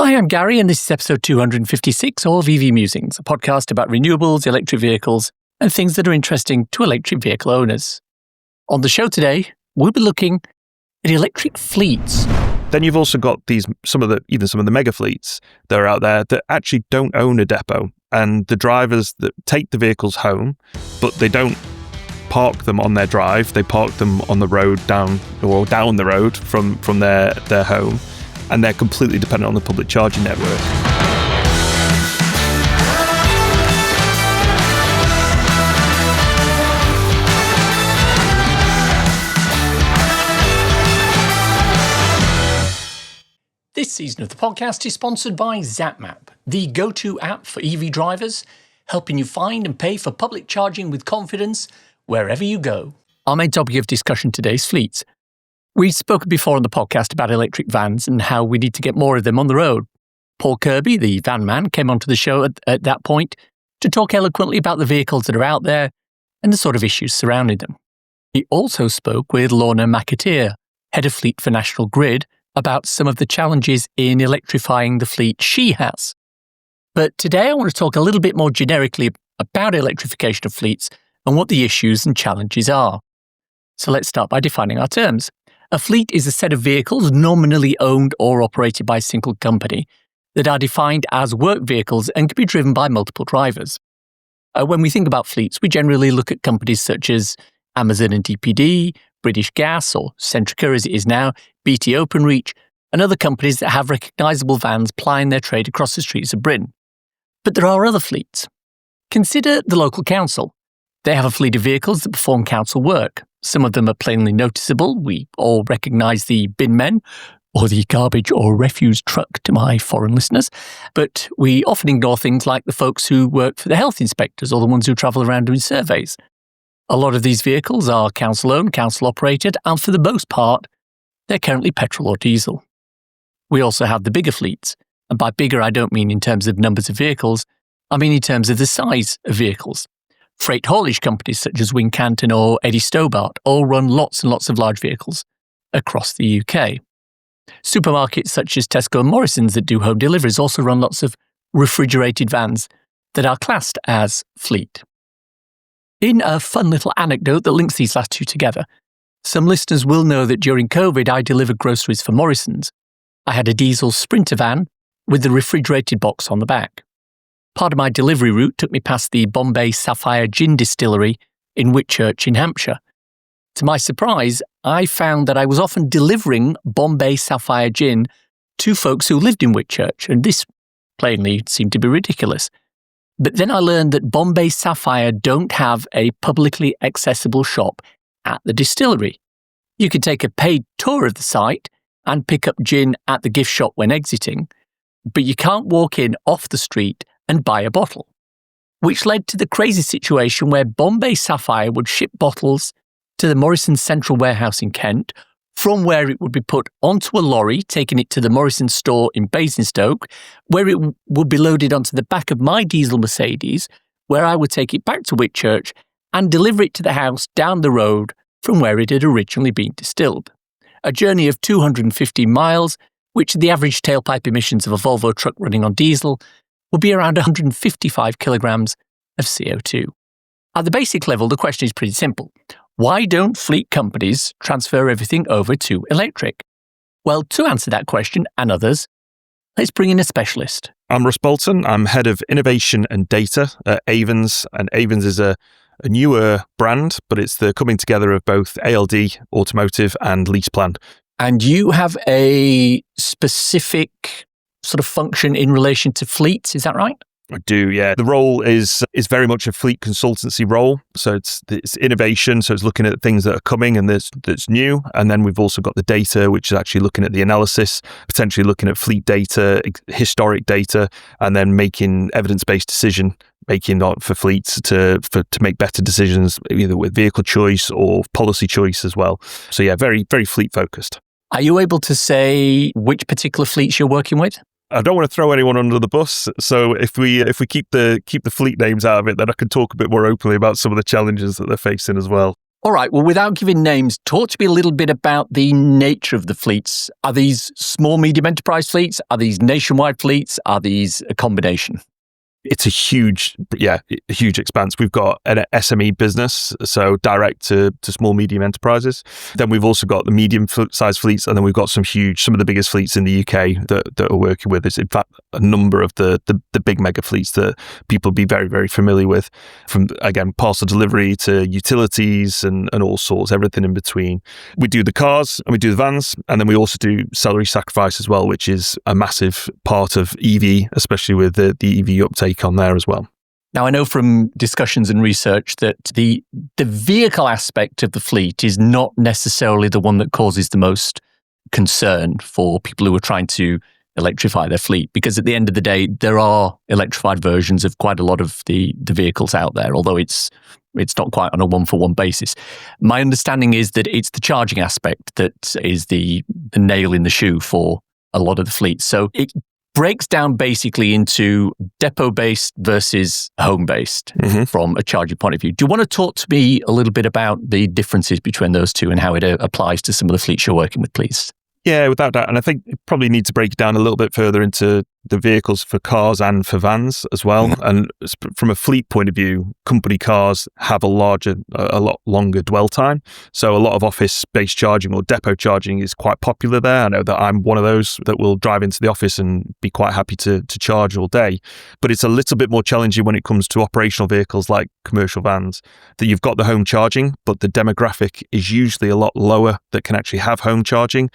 Hi, I'm Gary, and this is episode 256 of EV Musings, a podcast about renewables, electric vehicles, and things that are interesting to electric vehicle owners. On the show today, we'll be looking at electric fleets. Then you've also got some of the mega fleets that are out there that actually don't own a depot, and the drivers that take the vehicles home, but they don't park them on their drive. They park them on the road down the road from their home, and they're completely dependent on the public charging network. This season of the podcast is sponsored by ZapMap, the go-to app for EV drivers, helping you find and pay for public charging with confidence wherever you go. Our main topic of discussion today is fleets. We've spoken before on the podcast about electric vans and how we need to get more of them on the road. Paul Kirby, the van man, came onto the show at that point to talk eloquently about the vehicles that are out there and the sort of issues surrounding them. He also spoke with Lorna McAteer, head of fleet for National Grid, about some of the challenges in electrifying the fleet she has. But today I want to talk a little bit more generically about electrification of fleets and what the issues and challenges are. So let's start by defining our terms. A fleet is a set of vehicles nominally owned or operated by a single company that are defined as work vehicles and can be driven by multiple drivers. When we think about fleets, we generally look at companies such as Amazon and DPD, British Gas or Centrica as it is now, BT Openreach, and other companies that have recognisable vans plying their trade across the streets of Britain. But there are other fleets. Consider the local council. They have a fleet of vehicles that perform council work. Some of them are plainly noticeable. We all recognise the bin men, or the garbage or refuse truck to my foreign listeners. But we often ignore things like the folks who work for the health inspectors or the ones who travel around doing surveys. A lot of these vehicles are council-owned, council-operated, and for the most part, they're currently petrol or diesel. We also have the bigger fleets. And by bigger, I don't mean in terms of numbers of vehicles. I mean in terms of the size of vehicles. Freight haulage companies such as Wincanton or Eddie Stobart all run lots and lots of large vehicles across the UK. Supermarkets such as Tesco and Morrisons that do home deliveries also run lots of refrigerated vans that are classed as fleet. In a fun little anecdote that links these last two together, some listeners will know that during COVID I delivered groceries for Morrisons. I had a diesel Sprinter van with the refrigerated box on the back. Part of my delivery route took me past the Bombay Sapphire Gin Distillery in Whitchurch in Hampshire. To my surprise, I found that I was often delivering Bombay Sapphire Gin to folks who lived in Whitchurch, and this plainly seemed to be ridiculous. But then I learned that Bombay Sapphire don't have a publicly accessible shop at the distillery. You could take a paid tour of the site and pick up gin at the gift shop when exiting, but you can't walk in off the street and buy a bottle, which led to the crazy situation where Bombay Sapphire would ship bottles to the Morrisons Central Warehouse in Kent, from where it would be put onto a lorry, taking it to the Morrisons store in Basingstoke, where it would be loaded onto the back of my diesel Mercedes, where I would take it back to Whitchurch and deliver it to the house down the road from where it had originally been distilled. A journey of 250 miles, which the average tailpipe emissions of a Volvo truck running on diesel will be around 155 kilograms of CO2. At the basic level, the question is pretty simple. Why don't fleet companies transfer everything over to electric? Well, to answer that question and others, let's bring in a specialist. I'm Russ Boulton. I'm head of innovation and data at Ayvens, and Ayvens is a newer brand, but it's the coming together of both ALD, automotive, and LeasePlan. And you have a specific sort of function in relation to fleets, is that right? I do, yeah. The role is very much a fleet consultancy role. So it's innovation, so it's looking at things that are coming and that's new. And then we've also got the data, which is actually looking at the analysis, potentially looking at fleet data, historic data, and then making evidence-based decision making for fleets to make better decisions, either with vehicle choice or policy choice as well. So yeah, very, very fleet focused. Are you able to say which particular fleets you're working with? I don't want to throw anyone under the bus, so if we keep the fleet names out of it, then I can talk a bit more openly about some of the challenges that they're facing as well. All right, well, without giving names, talk to me a little bit about the nature of the fleets. Are these small, medium enterprise fleets? Are these nationwide fleets? Are these a combination? It's a huge expanse. We've got an SME business, so direct to small, medium enterprises. Then we've also got the medium size fleets, and then we've got some of the biggest fleets in the UK that are working with us. In fact, a number of the big mega fleets that people will be very, very familiar with, from, again, parcel delivery to utilities and all sorts, everything in between. We do the cars and we do the vans, and then we also do salary sacrifice as well, which is a massive part of EV, especially with the EV uptake on there as well. Now, I know from discussions and research that the vehicle aspect of the fleet is not necessarily the one that causes the most concern for people who are trying to electrify their fleet, because at the end of the day, there are electrified versions of quite a lot of the vehicles out there, although it's not quite on a one-for-one basis. My understanding is that it's the charging aspect that is the nail in the shoe for a lot of the fleets. So it breaks down basically into depot-based versus home-based from a charging point of view. Do you want to talk to me a little bit about the differences between those two and how it applies to some of the fleets you're working with, please? Yeah, without doubt. And I think you probably need to break it down a little bit further into the vehicles for cars and for vans as well. And from a fleet point of view, company cars have a lot longer dwell time. So a lot of office-based charging or depot charging is quite popular there. I know that I'm one of those that will drive into the office and be quite happy to charge all day. But it's a little bit more challenging when it comes to operational vehicles like commercial vans, that you've got the home charging, but the demographic is usually a lot lower that can actually have home charging.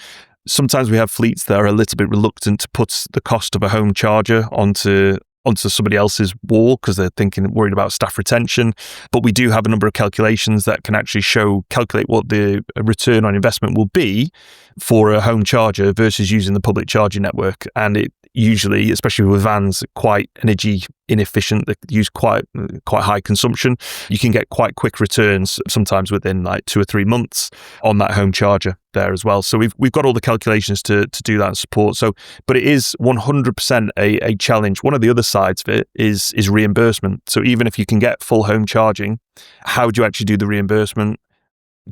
Sometimes we have fleets that are a little bit reluctant to put the cost of a home charger onto somebody else's wall because they're worried about staff retention. But we do have a number of calculations that can actually calculate what the return on investment will be for a home charger versus using the public charging network. And it usually, especially with vans, quite energy inefficient. They use quite high consumption. You can get quite quick returns, sometimes within like 2 or 3 months on that home charger there as well. So we've got all the calculations to do that and support. So, but it is 100% a challenge. One of the other sides of it is reimbursement. So even if you can get full home charging, how do you actually do the reimbursement?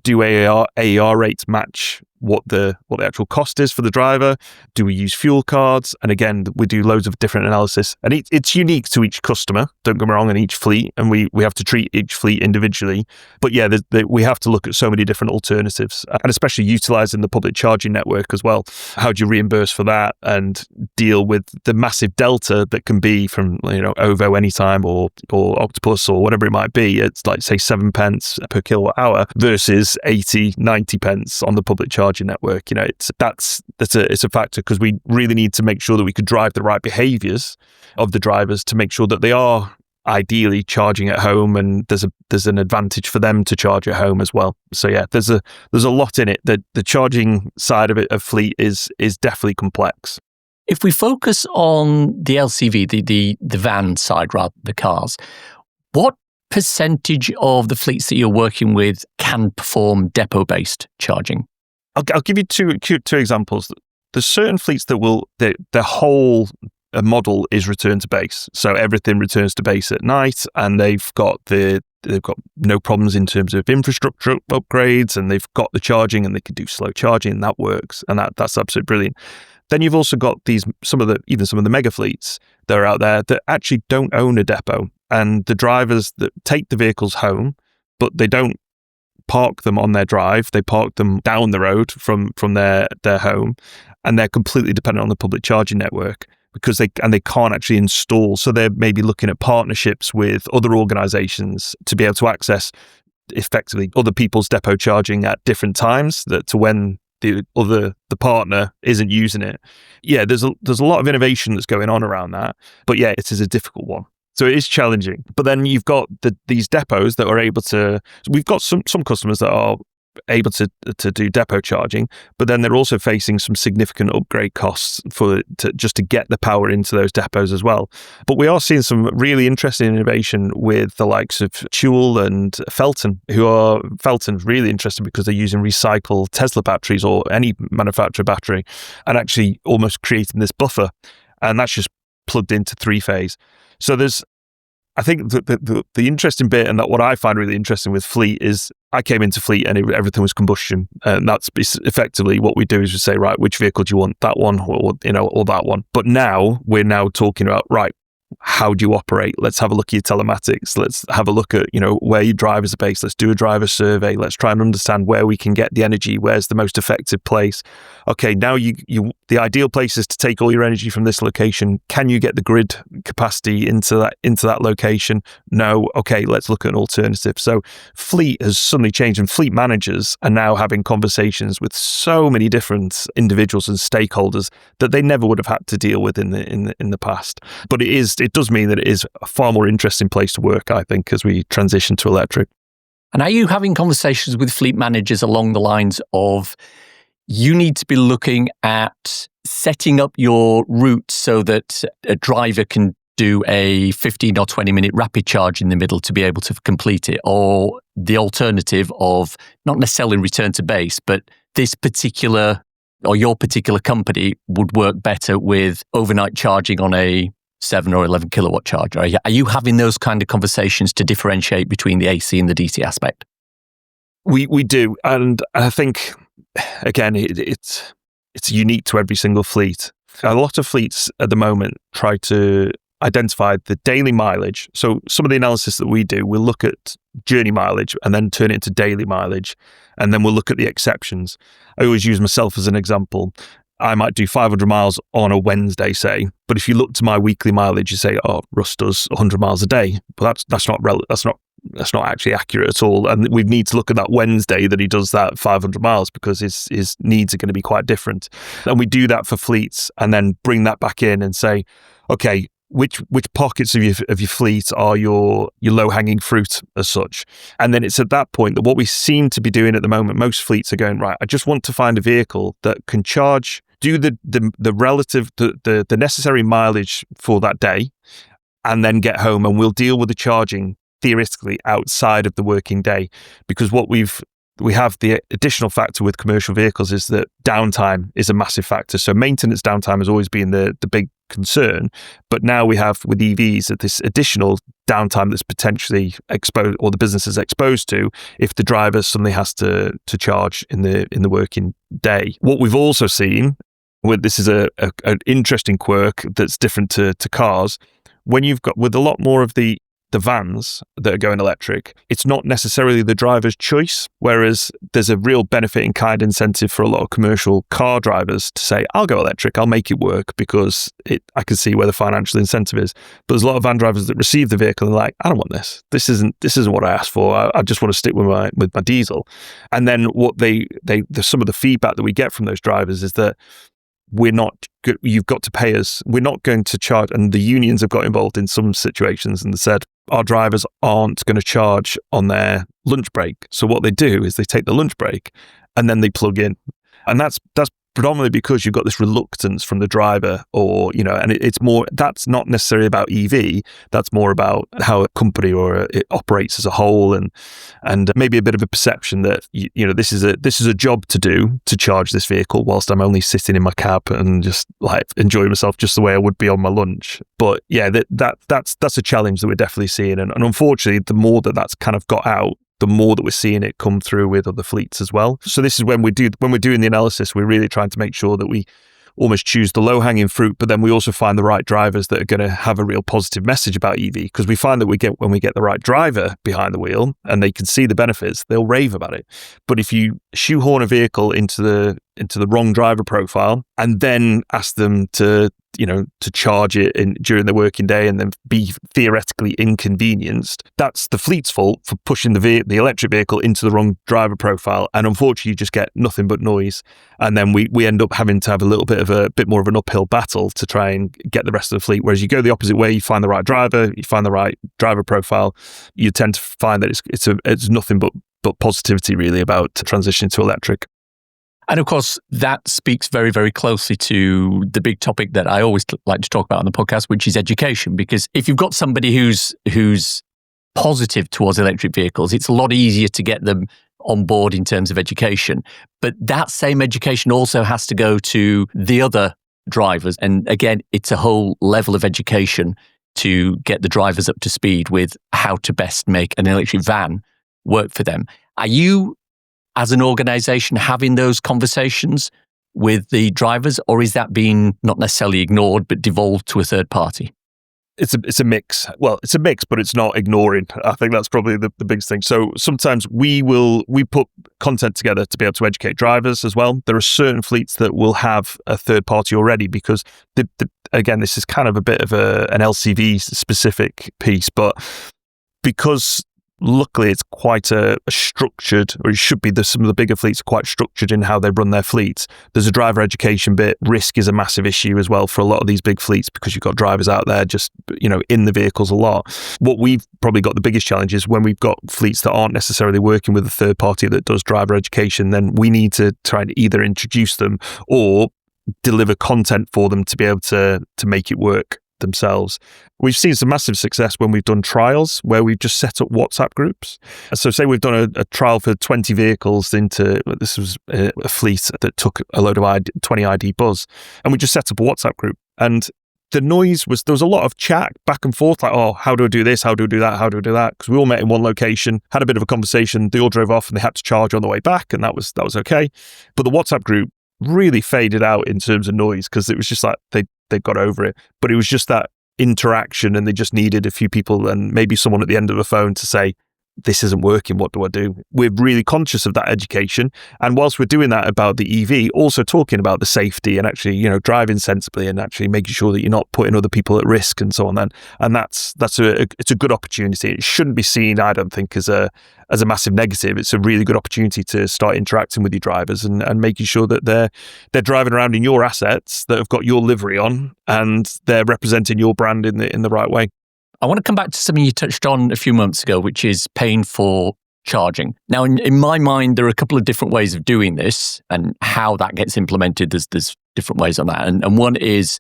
Do AER rates match what the actual cost is for the driver? Do we use fuel cards? And again, we do loads of different analysis, and it's unique to each customer, don't get me wrong, and each fleet, and we have to treat each fleet individually. But yeah, we have to look at so many different alternatives, and especially utilizing the public charging network as well. How do you reimburse for that and deal with the massive delta that can be from OVO Anytime or Octopus or whatever it might be? It's like, say, 7 pence per kilowatt hour versus 80, 90 pence on the public charging network. It's a factor, because we really need to make sure that we could drive the right behaviors of the drivers to make sure that they are ideally charging at home, and there's an advantage for them to charge at home as well. So yeah, there's a lot in it. The charging side of fleet is definitely complex. If we focus on the LCV, the van side rather than the cars, what percentage of the fleets that you're working with can perform depot-based charging? I'll give you two examples. There's certain fleets that their whole model is return to base. So everything returns to base at night, and they've got no problems in terms of infrastructure upgrades, and they've got the charging, and they can do slow charging, and that works, and that's absolutely brilliant. Then you've also got some of the mega fleets that are out there that actually don't own a depot, and the drivers that take the vehicles home, but they don't park them on their drive. They park them down the road from their home, and they're completely dependent on the public charging network because they can't actually install. So they're maybe looking at partnerships with other organizations to be able to access effectively other people's depot charging at different times to when the partner isn't using it. Yeah, there's a lot of innovation that's going on around that, but yeah, it is a difficult one. So it is challenging. But then you've got these depots that are able to. We've got some customers that are able to do depot charging, but then they're also facing some significant upgrade costs just to get the power into those depots as well. But we are seeing some really interesting innovation with the likes of Tuel and Felton's really interesting because they're using recycled Tesla batteries or any manufacturer battery, and actually almost creating this buffer, and that's just plugged into 3-phase. So there's I think the interesting bit, and that what I find really interesting with fleet is I came into fleet and everything was combustion, and that's effectively what we do is we say, right, which vehicle do you want, that one or that one? But now we're talking about, right, how do you operate? Let's have a look at your telematics. Let's have a look at, where your drivers are based. Let's do a driver survey. Let's try and understand where we can get the energy. Where's the most effective place? Okay, now the ideal place is to take all your energy from this location. Can you get the grid capacity into that location? No. Okay, let's look at an alternative. So fleet has suddenly changed, and fleet managers are now having conversations with so many different individuals and stakeholders that they never would have had to deal with in the past. But it does mean that it is a far more interesting place to work, I think, as we transition to electric. And are you having conversations with fleet managers along the lines of, you need to be looking at setting up your route so that a driver can do a 15 or 20 minute rapid charge in the middle to be able to complete it? Or the alternative of not necessarily return to base, but this particular or your particular company would work better with overnight charging on a 7 or 11 kilowatt charger? Are you having those kind of conversations to differentiate between the AC and the DC aspect? We do, and I think again it's unique to every single fleet. A lot of fleets at the moment try to identify the daily mileage. So some of the analysis that we do, we'll look at journey mileage and then turn it into daily mileage, and then we'll look at the exceptions. I always use myself as an example. I might do 500 miles on a Wednesday, say, but if you look to my weekly mileage, you say, "Oh, Russ does 100 miles a day." But that's not actually accurate at all. And we need to look at that Wednesday that he does that 500 miles because his needs are going to be quite different. And we do that for fleets, and then bring that back in and say, okay, which pockets of your fleet are your low hanging fruit as such. And then it's at that point that what we seem to be doing at the moment, most fleets are going, right, I just want to find a vehicle that can charge, do the necessary mileage for that day, and then get home, and we'll deal with the charging theoretically outside of the working day. Because what we have the additional factor with commercial vehicles is that downtime is a massive factor. So maintenance downtime has always been the big concern, but now we have with EVs that this additional downtime that's potentially exposed, or the business is exposed to, if the driver suddenly has to charge in the working day. What we've also seen, this is an interesting quirk that's different to cars, when you've got with a lot more of the vans that are going electric, it's not necessarily the driver's choice, whereas there's a real benefit in kind incentive for a lot of commercial car drivers to say, I'll go electric, I'll make it work because I can see where the financial incentive is. But there's a lot of van drivers that receive the vehicle and they're like, I don't want this. This isn't what I asked for. I just want to stick with my diesel. And then what some of the feedback that we get from those drivers is that you've got to pay us. We're not going to charge. And the unions have got involved in some situations and said, our drivers aren't going to charge on their lunch break. So what they do is they take the lunch break and then they plug in. And that's predominantly because you've got this reluctance from the driver, or, and it's more, that's not necessarily about EV, that's more about how a company or it operates as a whole, and maybe a bit of a perception that, this is a job to do, to charge this vehicle whilst I'm only sitting in my cab and just like enjoying myself just the way I would be on my lunch. But yeah, that's a challenge that we're definitely seeing. And unfortunately, the more that's kind of got out, the more that we're seeing it come through with other fleets as well. So this is when we're doing the analysis, we're really trying to make sure that we almost choose the low-hanging fruit, but then we also find the right drivers that are going to have a real positive message about EV. Because we find that when we get the right driver behind the wheel and they can see the benefits, they'll rave about it. But if you shoehorn a vehicle into the wrong driver profile and then ask them to charge it during the working day and then be theoretically inconvenienced, that's the fleet's fault for pushing the electric vehicle into the wrong driver profile. And unfortunately, you just get nothing but noise. And then we end up having to have a bit more of an uphill battle to try and get the rest of the fleet. Whereas you go the opposite way, you find the right driver, you find the right driver profile, you tend to find that it's nothing but positivity really about transitioning to electric. And of course, that speaks very, very closely to the big topic that I always like to talk about on the podcast, which is education. Because if you've got somebody who's positive towards electric vehicles, it's a lot easier to get them on board in terms of education. But that same education also has to go to the other drivers. And again, it's a whole level of education to get the drivers up to speed with how to best make an electric van work for them. Are you, as an organization, having those conversations with the drivers, or is that being not necessarily ignored, but devolved to a third party? It's a mix. Well, it's a mix, but it's not ignoring. I think that's probably the biggest thing. So sometimes we put content together to be able to educate drivers as well. There are certain fleets that will have a third party already because again, this is kind of a bit of an LCV specific piece, but because luckily it's quite a structured, or it should be, some of the bigger fleets are quite structured in how they run their fleets. There's a driver education bit. Risk is a massive issue as well for a lot of these big fleets because you've got drivers out there just, in the vehicles a lot. What we've probably got the biggest challenge is when we've got fleets that aren't necessarily working with a third party that does driver education, then we need to try and either introduce them or deliver content for them to be able to make it work themselves. We've seen some massive success when we've done trials where we've just set up WhatsApp groups. So say we've done a trial for 20 vehicles this was a fleet that took a load of 20 ID Buzz, and we just set up a WhatsApp group. And the noise there was a lot of chat back and forth, like, oh, how do I do this? How do I do that? How do I do that? Because we all met in one location, had a bit of a conversation. They all drove off and they had to charge on the way back, and that was okay. But the WhatsApp group really faded out in terms of noise because it was just like they got over it. But it was just that interaction, and they just needed a few people and maybe someone at the end of the phone to say, this isn't working, what do I do? We're really conscious of that education. And whilst we're doing that about the EV, also talking about the safety and actually, driving sensibly and actually making sure that you're not putting other people at risk and so on. And it's a good opportunity. It shouldn't be seen, I don't think, as a massive negative. It's a really good opportunity to start interacting with your drivers and making sure that they're driving around in your assets that have got your livery on and they're representing your brand in the right way. I want to come back to something you touched on a few months ago, which is paying for charging. Now, in my mind, there are a couple of different ways of doing this, and how that gets implemented, there's different ways on that. And one is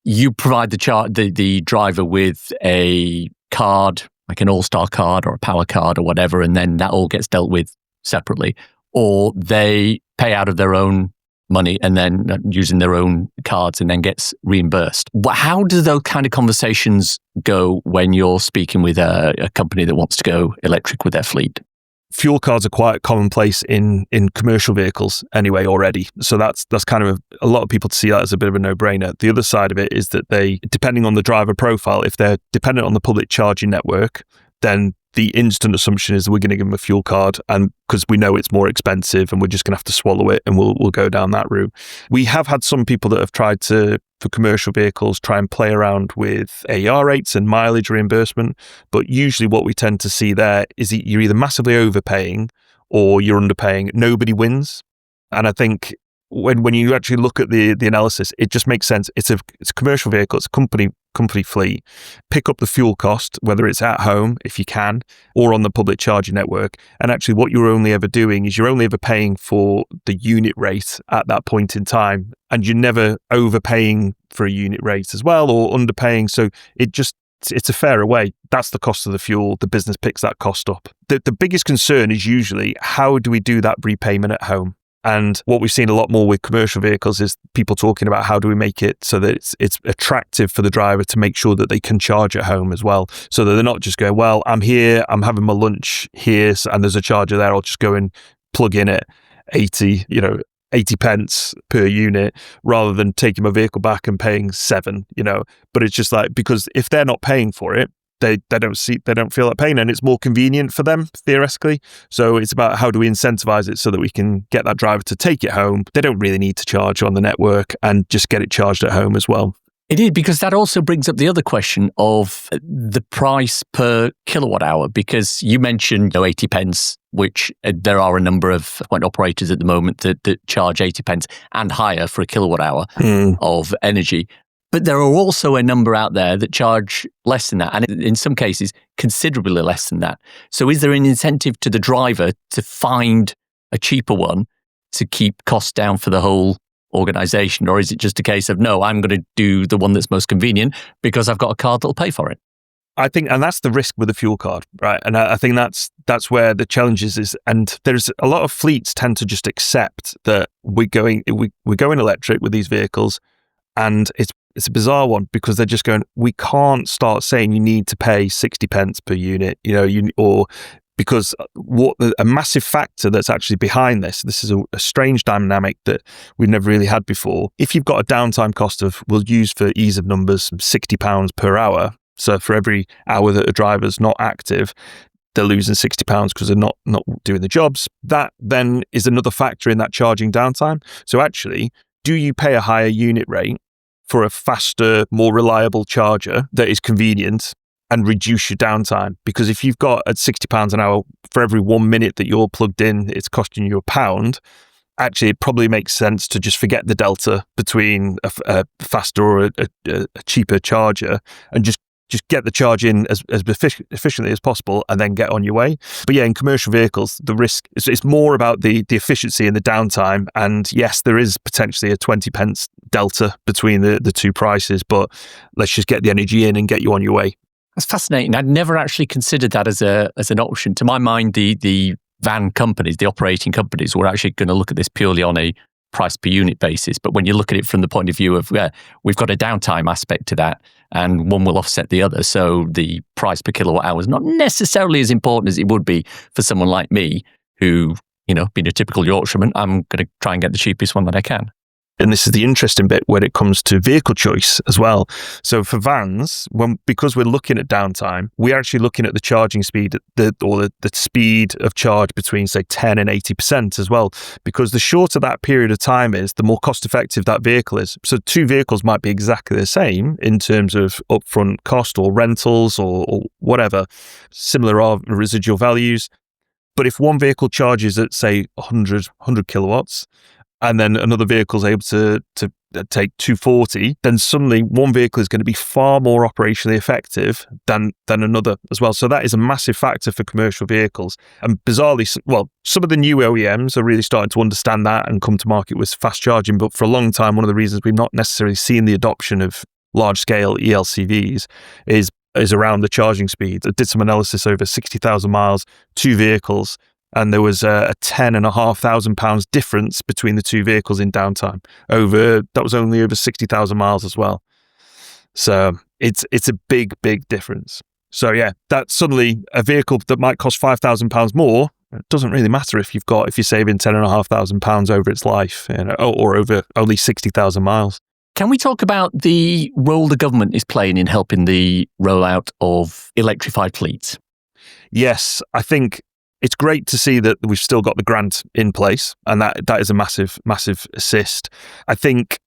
you provide the driver with a card, like an All-Star card or a Power card or whatever, and then that all gets dealt with separately. Or they pay out of their own money and then using their own cards and then gets reimbursed. How do those kind of conversations go when you're speaking with a company that wants to go electric with their fleet? Fuel cards are quite commonplace in commercial vehicles anyway already. So that's kind of a lot of people see that as a bit of a no-brainer. The other side of it is that they, depending on the driver profile, if they're dependent on the public charging network, then the instant assumption is that we're going to give them a fuel card, and because we know it's more expensive and we're just going to have to swallow it, and we'll go down that route. We have had some people that have tried to, for commercial vehicles, try and play around with AER rates and mileage reimbursement, but usually what we tend to see there is that you're either massively overpaying or you're underpaying. Nobody wins. And I think when you actually look at the analysis, it just makes sense. It's a commercial vehicle, it's a company fleet. Pick up the fuel cost, whether it's at home, if you can, or on the public charging network. And actually what you're only ever doing is you're only ever paying for the unit rate at that point in time. And you're never overpaying for a unit rate as well, or underpaying. So it's a fairer way. That's the cost of the fuel. The business picks that cost up. The biggest concern is usually, how do we do that repayment at home? And what we've seen a lot more with commercial vehicles is people talking about how do we make it so that it's attractive for the driver to make sure that they can charge at home as well. So that they're not just going, well, I'm here, I'm having my lunch here, and there's a charger there, I'll just go and plug in at 80 pence per unit, rather than taking my vehicle back and paying 7, But it's just like, because if they're not paying for it, they don't feel that pain, and it's more convenient for them theoretically. So it's about how do we incentivize it so that we can get that driver to take it home. They don't really need to charge on the network and just get it charged at home as well. It is, because that also brings up the other question of the price per kilowatt hour, because you mentioned 80 pence, which there are a number of point operators at the moment that charge 80 pence and higher for a kilowatt hour of energy. But there are also a number out there that charge less than that, and in some cases, considerably less than that. So is there an incentive to the driver to find a cheaper one to keep costs down for the whole organization? Or is it just a case of, no, I'm going to do the one that's most convenient because I've got a card that'll pay for it? I think, and that's the risk with a fuel card, right? And I think that's where the challenge is, and there's a lot of fleets tend to just accept that we're going electric with these vehicles, and it's It's a bizarre one because they're just going, we can't start saying you need to pay 60 pence per unit, because a massive factor that's actually behind this is a strange dynamic that we've never really had before. If you've got a downtime cost of, we'll use for ease of numbers, £60 per hour. So for every hour that a driver's not active, they're losing £60 because they're not doing the jobs. That then is another factor in that charging downtime. So actually, do you pay a higher unit rate for a faster, more reliable charger that is convenient and reduce your downtime? Because if you've got at £60 an hour, for every 1 minute that you're plugged in, it's costing you £1, actually it probably makes sense to just forget the delta between a faster or a cheaper charger and just get the charge in as efficiently as possible and then get on your way. But yeah, in commercial vehicles, the risk is more about the efficiency and the downtime. And yes, there is potentially a 20 pence delta between the two prices, but let's just get the energy in and get you on your way. That's fascinating. I'd never actually considered that as an option. To my mind, the van companies, the operating companies, were actually going to look at this purely on a price per unit basis. But when you look at it from the point of view of we've got a downtime aspect to that, and one will offset the other. So the price per kilowatt hour is not necessarily as important as it would be for someone like me who, being a typical Yorkshireman, I'm going to try and get the cheapest one that I can. And this is the interesting bit when it comes to vehicle choice as well. So for vans, because we're looking at downtime, we're actually looking at the charging speed, the speed of charge between, say, 10 and 80% as well. Because the shorter that period of time is, the more cost effective that vehicle is. So two vehicles might be exactly the same in terms of upfront cost or rentals or whatever, similar are residual values. But if one vehicle charges at, say, 100 kilowatts, and then another vehicle is able to take 240, then suddenly one vehicle is going to be far more operationally effective than another as well. So that is a massive factor for commercial vehicles. And bizarrely, some of the new OEMs are really starting to understand that and come to market with fast charging. But for a long time, one of the reasons we've not necessarily seen the adoption of large-scale ELCVs is around the charging speed. I did some analysis over 60,000 miles, two vehicles, and there was a £10,500 difference between the two vehicles in downtime. That was only over 60,000 miles as well. So it's a big difference. So yeah, that suddenly a vehicle that might cost £5,000 more, it doesn't really matter if you're saving £10,500 over its life, or over only 60,000 miles. Can we talk about the role the government is playing in helping the rollout of electrified fleets? Yes, I think it's great to see that we've still got the grant in place, and that is a massive assist. I think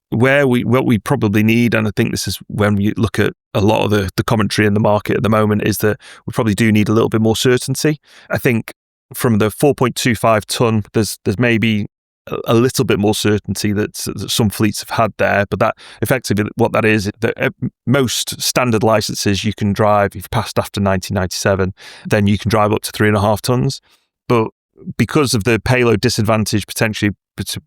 what we probably need, and I think this is when we look at a lot of the commentary in the market at the moment, is that we probably do need a little bit more certainty. I think from the 4.25 ton, there's maybe a little bit more certainty that some fleets have had there, but that effectively what that is, that most standard licenses you can drive, if you've passed after 1997, then you can drive up to 3.5 tons. But because of the payload disadvantage potentially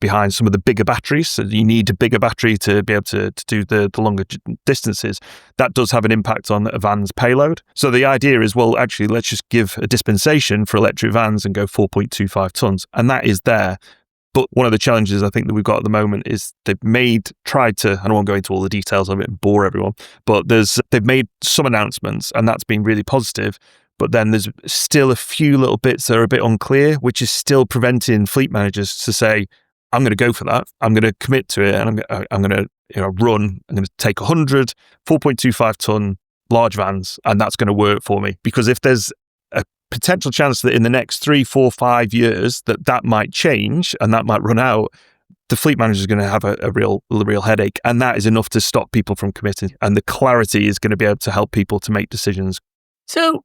behind some of the bigger batteries, so you need a bigger battery to be able to do the longer distances, that does have an impact on a van's payload. So the idea is, well, actually, let's just give a dispensation for electric vans and go 4.25 tons. And that is there. But one of the challenges I think that we've got at the moment is I don't want to go into all the details of it and bore everyone, but they've made some announcements and that's been really positive. But then there's still a few little bits that are a bit unclear, which is still preventing fleet managers to say, I'm going to go for that. I'm going to commit to it, and I'm going to run. I'm going to take 100 4.25 ton large vans, and that's going to work for me. Because if there's a potential chance that in the next 3, 4, 5 years that might change and that might run out, the fleet manager is going to have a real headache, and that is enough to stop people from committing. And the clarity is going to be able to help people to make decisions. So,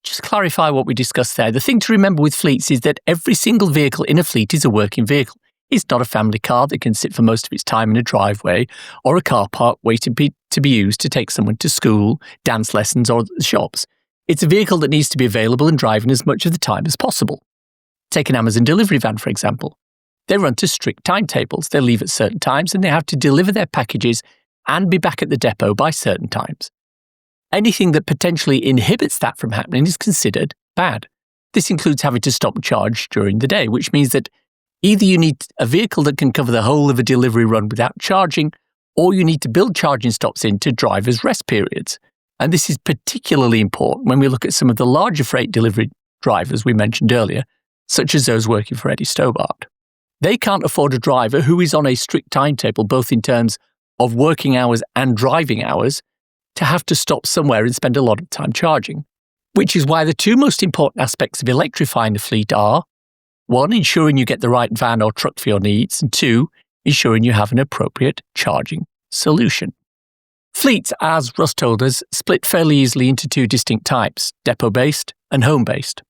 just clarify what we discussed there. The thing to remember with fleets is that every single vehicle in a fleet is a working vehicle. It's not a family car that can sit for most of its time in a driveway or a car park waiting to be used to take someone to school, dance lessons, or the shops. It's a vehicle that needs to be available and driving as much of the time as possible. Take an Amazon delivery van, for example. They run to strict timetables. They leave at certain times and they have to deliver their packages and be back at the depot by certain times. Anything that potentially inhibits that from happening is considered bad. This includes having to stop and charge during the day, which means that either you need a vehicle that can cover the whole of a delivery run without charging, or you need to build charging stops into drivers' rest periods. And this is particularly important when we look at some of the larger freight delivery drivers we mentioned earlier, such as those working for Eddie Stobart. They can't afford a driver who is on a strict timetable, both in terms of working hours and driving hours, to have to stop somewhere and spend a lot of time charging. Which is why the two most important aspects of electrifying the fleet are, one, ensuring you get the right van or truck for your needs, and two, ensuring you have an appropriate charging solution. Fleets, as Russ told us, split fairly easily into two distinct types, depot-based and home-based.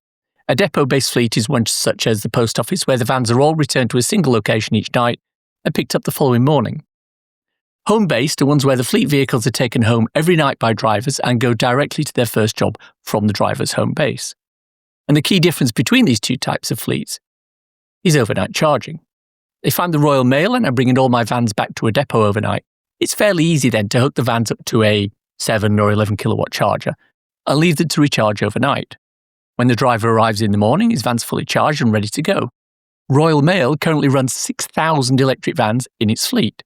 A depot-based fleet is one such as the post office, where the vans are all returned to a single location each night and picked up the following morning. Home-based are ones where the fleet vehicles are taken home every night by drivers and go directly to their first job from the driver's home base. And the key difference between these two types of fleets is overnight charging. If I'm the Royal Mail and I'm bringing all my vans back to a depot overnight, it's fairly easy then to hook the vans up to a 7 or 11 kilowatt charger and leave them to recharge overnight. When the driver arrives in the morning, his van's fully charged and ready to go. Royal Mail currently runs 6,000 electric vans in its fleet.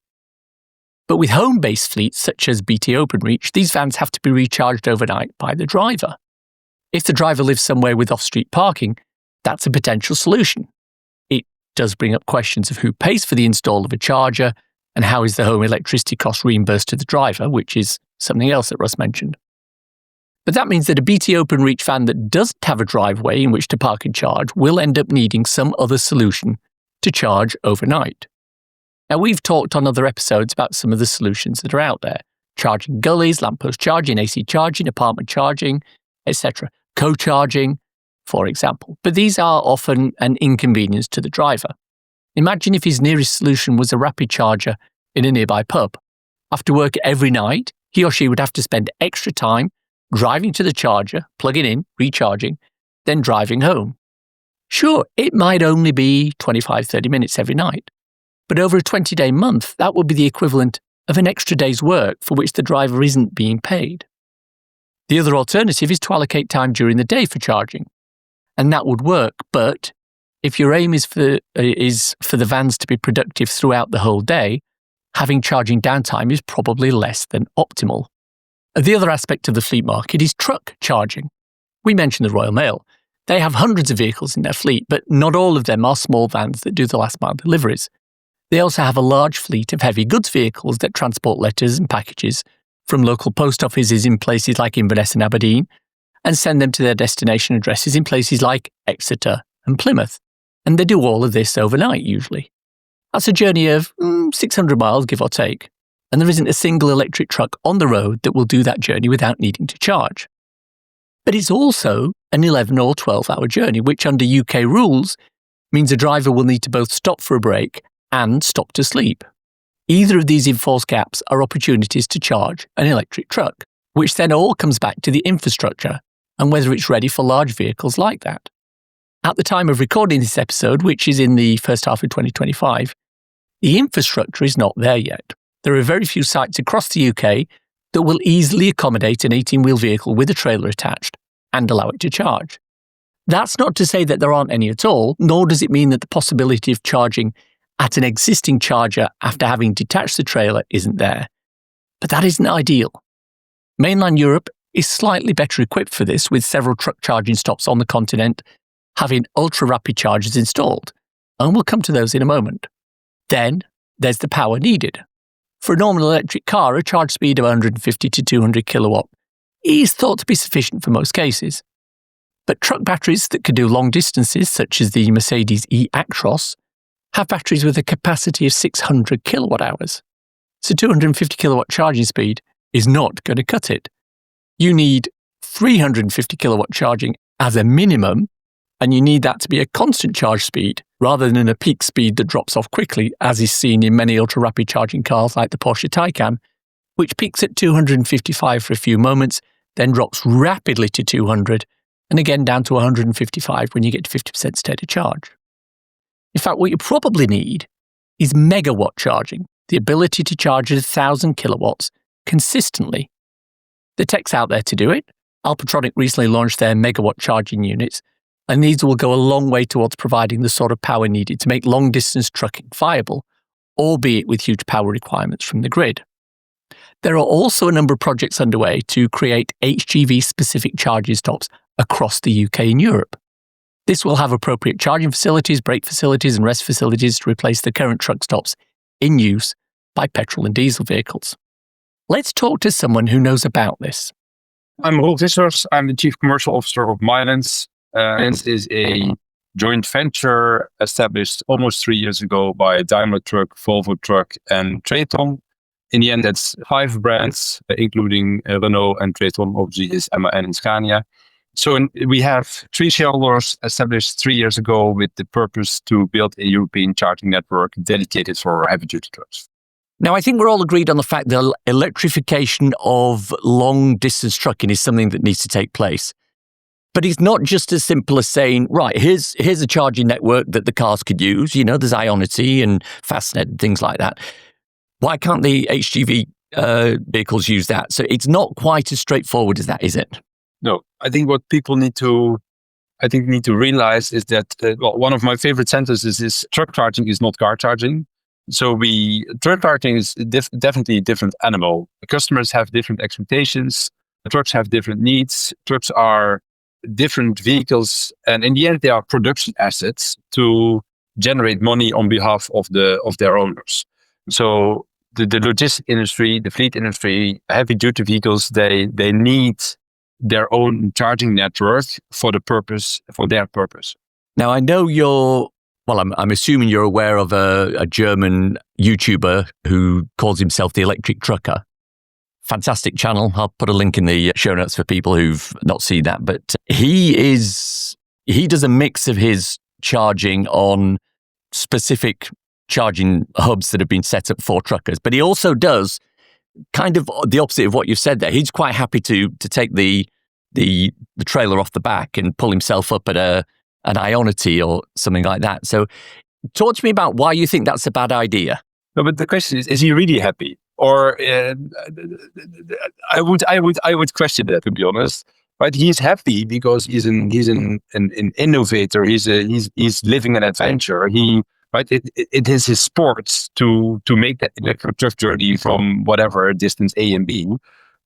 But with home-based fleets such as BT Openreach, these vans have to be recharged overnight by the driver. If the driver lives somewhere with off-street parking, that's a potential solution. It does bring up questions of who pays for the install of a charger and how is the home electricity cost reimbursed to the driver, which is something else that Russ mentioned. But that means that a BT Openreach van that doesn't have a driveway in which to park and charge will end up needing some other solution to charge overnight. Now, we've talked on other episodes about some of the solutions that are out there. Charging gullies, lamppost charging, AC charging, apartment charging, etc. Co-charging, for example. But these are often an inconvenience to the driver. Imagine if his nearest solution was a rapid charger in a nearby pub. After work every night, he or she would have to spend extra time driving to the charger, plugging in, recharging, then driving home. Sure, it might only be 25-30 minutes every night, but over a 20-day month, that would be the equivalent of an extra day's work for which the driver isn't being paid. The other alternative is to allocate time during the day for charging, and that would work, but if your aim is for the vans to be productive throughout the whole day, having charging downtime is probably less than optimal. The other aspect of the fleet market is truck charging. We mentioned the Royal Mail. They have hundreds of vehicles in their fleet, but not all of them are small vans that do the last mile deliveries. They also have a large fleet of heavy goods vehicles that transport letters and packages from local post offices in places like Inverness and Aberdeen and send them to their destination addresses in places like Exeter and Plymouth. And they do all of this overnight usually. That's a journey of 600 miles, give or take. And there isn't a single electric truck on the road that will do that journey without needing to charge. But it's also an 11 or 12-hour journey, which under UK rules means a driver will need to both stop for a break and stop to sleep. Either of these enforced gaps are opportunities to charge an electric truck, which then all comes back to the infrastructure and whether it's ready for large vehicles like that. At the time of recording this episode, which is in the first half of 2025, the infrastructure is not there yet. There are very few sites across the UK that will easily accommodate an 18-wheel vehicle with a trailer attached and allow it to charge. That's not to say that there aren't any at all, nor does it mean that the possibility of charging at an existing charger after having detached the trailer isn't there. But that isn't ideal. Mainland Europe is slightly better equipped for this, with several truck charging stops on the continent having ultra-rapid chargers installed, and we'll come to those in a moment. Then there's the power needed. For a normal electric car, a charge speed of 150 to 200 kilowatt is thought to be sufficient for most cases. But truck batteries that can do long distances, such as the Mercedes E-Actros, have batteries with a capacity of 600 kilowatt hours. So 250 kilowatt charging speed is not going to cut it. You need 350 kilowatt charging as a minimum, and you need that to be a constant charge speed rather than a peak speed that drops off quickly, as is seen in many ultra-rapid charging cars like the Porsche Taycan, which peaks at 255 for a few moments, then drops rapidly to 200, and again down to 155 when you get to 50% state of charge. In fact, what you probably need is megawatt charging, the ability to charge at 1,000 kilowatts consistently. The tech's out there to do it. Alpatronic recently launched their megawatt charging units, and these will go a long way towards providing the sort of power needed to make long-distance trucking viable, albeit with huge power requirements from the grid. There are also a number of projects underway to create HGV-specific charging stops across the UK and Europe. This will have appropriate charging facilities, brake facilities and rest facilities to replace the current truck stops in use by petrol and diesel vehicles. Let's talk to someone who knows about this. I'm Roel Visser. I'm the Chief Commercial Officer of Milence. Milence is a joint venture established almost 3 years ago by Daimler Truck, Volvo Truck and Traton. In the end, that's 5 brands, including Renault and Traton, obviously is MAN and Scania. So we have 3 shareholders established 3 years ago with the purpose to build a European charging network dedicated for heavy-duty trucks. Now, I think we're all agreed on the fact that electrification of long-distance trucking is something that needs to take place. But it's not just as simple as saying, right, here's a charging network that the cars could use. You know, there's Ionity and Fastnet and things like that. Why can't the HGV vehicles use that? So it's not quite as straightforward as that, is it? No, I think what people need to realize is that, one of my favorite sentences is truck charging is not car charging. So truck charging is definitely a different animal. The customers have different expectations. The trucks have different needs. Trucks are different vehicles. And in the end, they are production assets to generate money on behalf of their owners. So the logistics industry, the fleet industry, heavy duty vehicles, they need their own charging network for their purpose. Now, I know I'm assuming you're aware of a German YouTuber who calls himself the Electric Trucker. Fantastic channel. I'll put a link in the show notes for people who've not seen that. But he does a mix of his charging on specific charging hubs that have been set up for truckers. But he also does kind of the opposite of what you've said there. He's quite happy to take the trailer off the back and pull himself up at an Ionity or something like that. So talk to me about why you think that's a bad idea. No, but the question is he really happy? Or I would question that, to be honest. Right? He's happy because he's an innovator. He's living an adventure. It is his sport to make that electric truck journey from whatever distance A and B.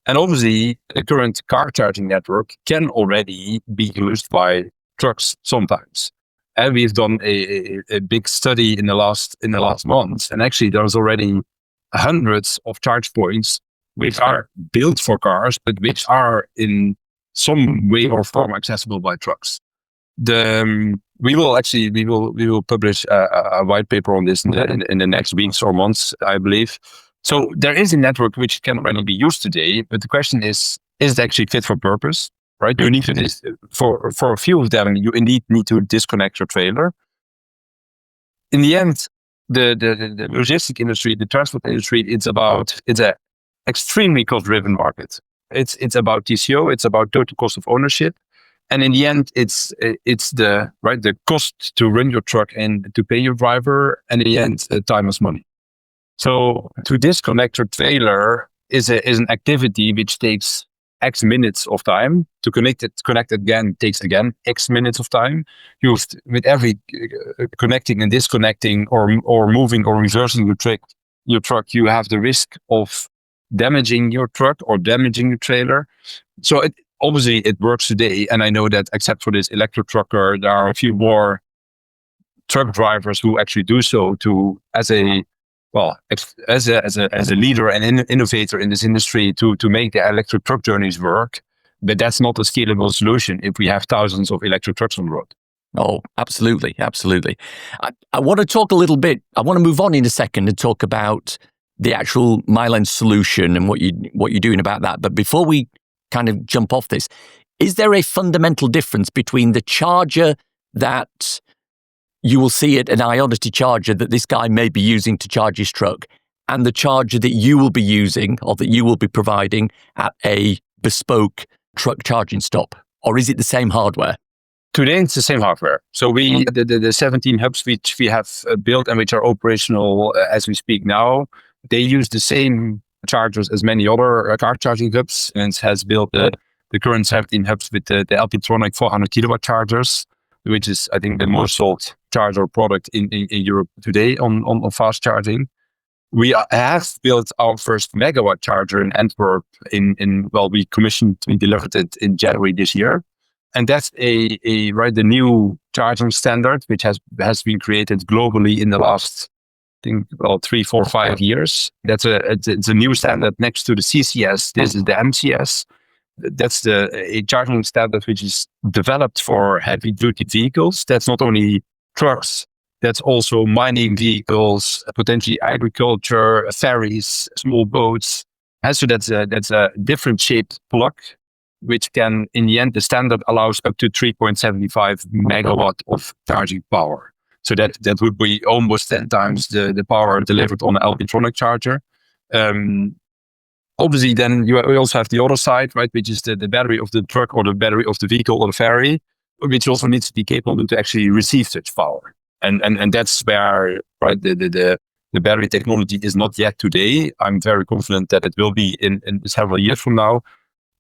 And obviously, the current car charging network can already be used by trucks sometimes. And we've done a big study in the last months, and actually there's already hundreds of charge points which are built for cars, but which are in some way or form accessible by trucks. We will publish a white paper on this in the next weeks or months, I believe. So there is a network which can already be used today, but the question is it actually fit for purpose? Right? You need to for a few of them, you indeed need to disconnect your trailer. In the end, the logistic industry, the transport industry, it's a extremely cost-driven market. It's about TCO, it's about total cost of ownership, and in the end, it's the cost to run your truck and to pay your driver, and in the end, time is money. So to disconnect your trailer is an activity which takes X minutes of time. To connect it again takes again X minutes of time. With every connecting and disconnecting or moving or reversing your truck, you have the risk of damaging your truck or damaging your trailer. So obviously it works today, and I know that except for this electric trucker, there are a few more truck drivers who actually do so as a leader and innovator in this industry to make the electric truck journeys work. But that's not a scalable solution if we have thousands of electric trucks on the road. Oh, absolutely. Absolutely. I want to talk a little bit. I want to move on in a second and talk about the actual Milence solution and what you're doing about that. But before we kind of jump off this, is there a fundamental difference between the charger that you will see at an Ionity charger that this guy may be using to charge his truck and the charger that you will be using or that you will be providing at a bespoke truck charging stop? Or is it the same hardware? Today, it's the same hardware. So the 17 hubs which we have built and which are operational as we speak now, they use the same chargers as many other car charging hubs, and has built the current 17 hubs with the Alpitronic 400 kilowatt chargers, which is, I think, the most sold charger product in Europe today on fast charging. We have built our first megawatt charger in Antwerp. We delivered it in January this year, and that's the new charging standard which has been created globally in the last, I think, 3, 4, 5 years. It's a new standard next to the CCS. This is the MCS. That's a charging standard which is developed for heavy duty vehicles. That's not only trucks, that's also mining vehicles, potentially agriculture, ferries, small boats. And so that's a different shaped plug, which can, in the end, the standard allows up to 3.75 megawatt of charging power. So that would be almost 10 times the power delivered on an electronic charger. Obviously, then we also have the other side, right, which is the battery of the truck or the battery of the vehicle or the ferry, which also needs to be capable to actually receive such power. And that's where, right, the battery technology is not yet today. I'm very confident that it will be in several years from now.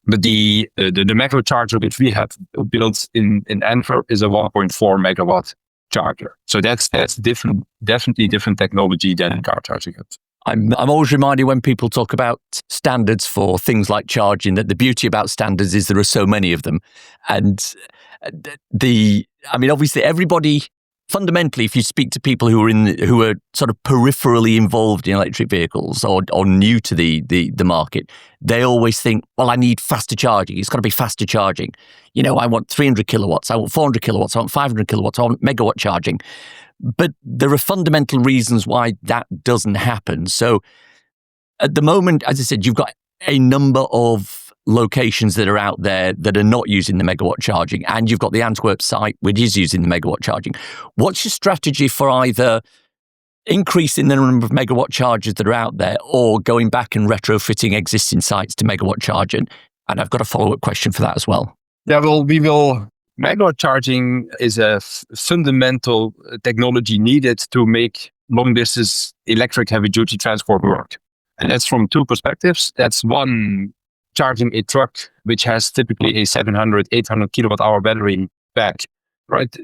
But the macro charger which we have built in Antwerp is a 1.4 megawatt charger. So that's definitely different technology than car charging hubs. I'm always reminded when people talk about standards for things like charging that the beauty about standards is there are so many of them. And obviously everybody, fundamentally, if you speak to people who are sort of peripherally involved in electric vehicles or new to the market, they always think, well, I need faster charging. It's got to be faster charging. I want 300 kilowatts. I want 400 kilowatts. I want 500 kilowatts. I want megawatt charging. But there are fundamental reasons why that doesn't happen. So at the moment, as I said, you've got a number of locations that are out there that are not using the megawatt charging, and you've got the Antwerp site which is using the megawatt charging. What's your strategy for either increasing the number of megawatt chargers that are out there or going back and retrofitting existing sites to megawatt charging? And I've got a follow-up question for that as well. Yeah, well, we will. Megawatt charging is a fundamental technology needed to make long-distance electric heavy-duty transport work. And that's from two perspectives. That's one, charging a truck, which has typically a 700, 800 kilowatt-hour battery pack, right?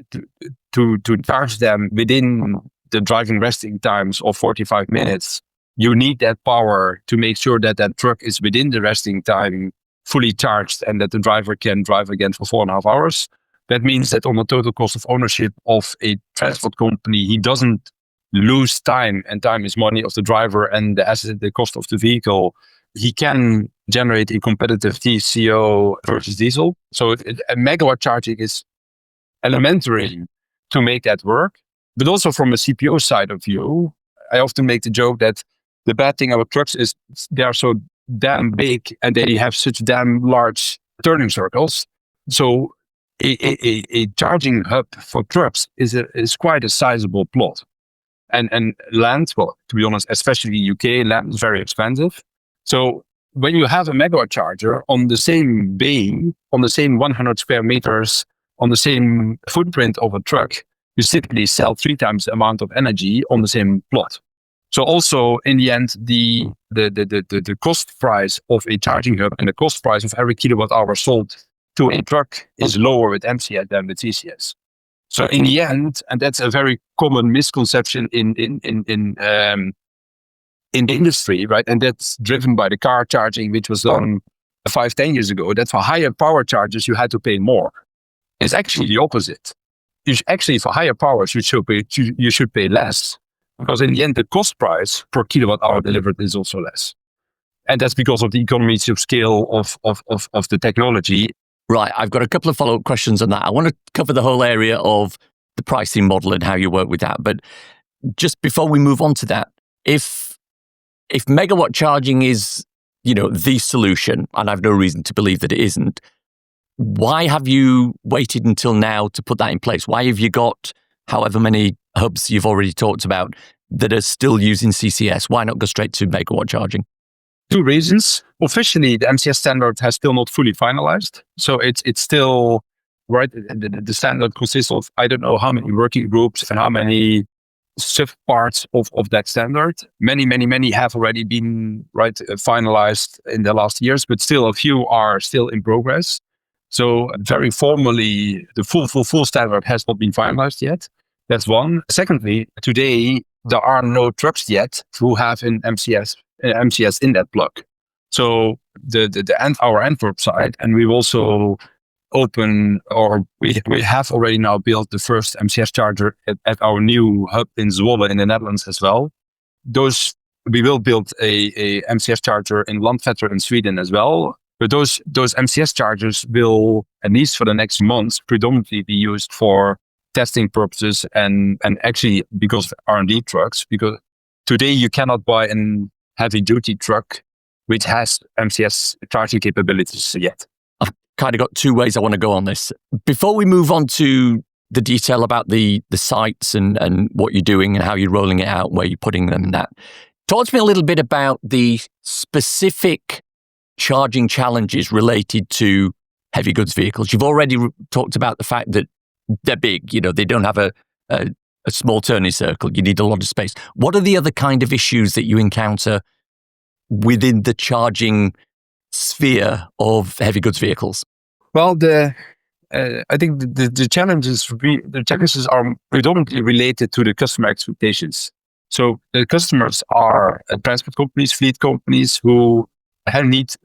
To charge them within the driving resting times of 45 minutes, you need that power to make sure that that truck is within the resting time fully charged and that the driver can drive again for 4.5 hours. That means that on the total cost of ownership of a transport company, he doesn't lose time, and time is money of the driver and the cost of the vehicle. He can generate a competitive TCO versus diesel. So a megawatt charging is elementary to make that work. But also from a CPO side of view, I often make the joke that the bad thing about trucks is they are so damn big and they have such damn large turning circles. So a charging hub for trucks is quite a sizable plot. And land, well, to be honest, especially UK, land is very expensive. So when you have a megawatt charger on the same bay, on the same 100 square meters, on the same footprint of a truck, you simply sell 3 times the amount of energy on the same plot. So also in the end, the cost price of a charging hub and the cost price of every kilowatt hour sold to a truck is lower with MCS than with CCS. So in the end, and that's a very common misconception in the industry, right? And that's driven by the car charging, which was done 5-10 years ago, that for higher power chargers, you had to pay more. It's actually the opposite. Actually, for higher powers, you should pay less. Because in the end, the cost price per kilowatt hour delivered is also less. And that's because of the economies of scale of the technology. Right, I've got a couple of follow-up questions on that. I want to cover the whole area of the pricing model and how you work with that. But just before we move on to that, if megawatt charging is, the solution, and I've no reason to believe that it isn't, why have you waited until now to put that in place? Why have you got however many hubs you've already talked about that are still using CCS? Why not go straight to megawatt charging? 2 reasons. Officially, the MCS standard has still not fully finalized. So it's still, right, the standard consists of, I don't know how many working groups and how many sub-parts of that standard. Many have already been, right, finalized in the last years, but still a few are still in progress. So very formally, the full standard has not been finalized yet. That's one. Secondly, today, there are no trucks yet who have an MCS in that plug. So our Antwerp site, and we've also we have already now built the first MCS charger at our new hub in Zwolle in the Netherlands as well. We will build a MCS charger in Landvetter in Sweden as well. But those MCS chargers will, at least for the next months, predominantly be used for testing purposes and actually because of R&D trucks. Because today you cannot buy a heavy duty truck which has MCS charging capabilities yet. I've kind of got two ways I want to go on this. Before we move on to the detail about the sites and what you're doing and how you're rolling it out, where you're putting them and that, talk to me a little bit about the specific charging challenges related to heavy goods vehicles. You've already talked about the fact that they're big, they don't have a small turning circle. You need a lot of space. What are the other kind of issues that you encounter within the charging sphere of heavy goods vehicles? Well, I think the challenges are predominantly related to the customer expectations. So the customers are transport companies, fleet companies who need